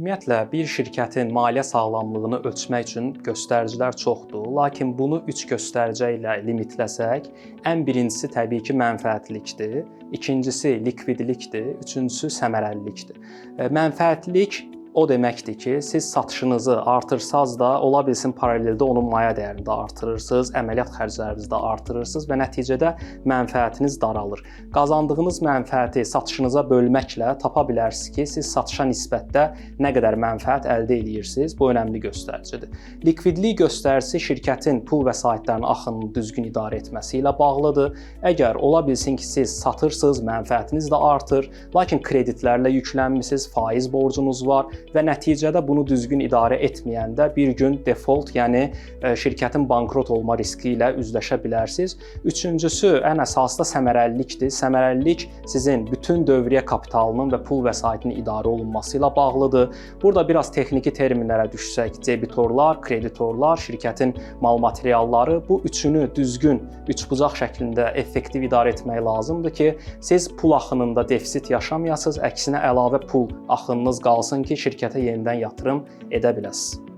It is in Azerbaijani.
Ümumiyyətlə, bir şirkətin maliyyə sağlamlığını ölçmək üçün göstəricilər çoxdur, lakin bunu 3 göstərici ilə limitləsək, ən birincisi təbii ki, mənfəətlilikdir, ikincisi likvidlikdir, üçüncüsü səmərəlilikdir. Mənfəətlilik o deməkdir ki, siz satışınızı artırsaz da, ola bilsin paraleldə onun maya dəyərini də artırırsınız, əməliyyat xərclərinizi də artırırsınız və nəticədə mənfəətiniz daralır. Qazandığınız mənfəəti satışınıza bölməklə tapa bilərsiniz ki, siz satışa nisbətdə nə qədər mənfəət əldə edirsiniz. Bu önəmli göstəricidir. Likvidlik göstəricisi şirkətin pul vəsaitlərinin axınını düzgün idarə etməsi ilə bağlıdır. Əgər ola bilsin ki, siz satırsınız, mənfəətiniz də artır, lakin kreditlərlə yüklənmisiniz, faiz borcunuz var və nəticədə bunu düzgün idarə etməyəndə bir gün default, yəni şirkətin bankrot olma riski ilə üzləşə bilərsiniz. Üçüncüsü, ən əsası da səmərəlilikdir. Səmərəlilik sizin bütün dövriyyə kapitalının və pul vəsaitinin idarə olunması ilə bağlıdır. Burada biraz texniki terminlərə düşsək, debitorlar, kreditorlar, şirkətin mal materialları, bu üçünü düzgün, üçbucaq şəklində effektiv idarə etmək lazımdır ki, siz pul axınında defisit yaşamayasınız, əksinə əlavə pul axınınız qalsın ki, şirkətə yenidən yatırım edə biləsiniz.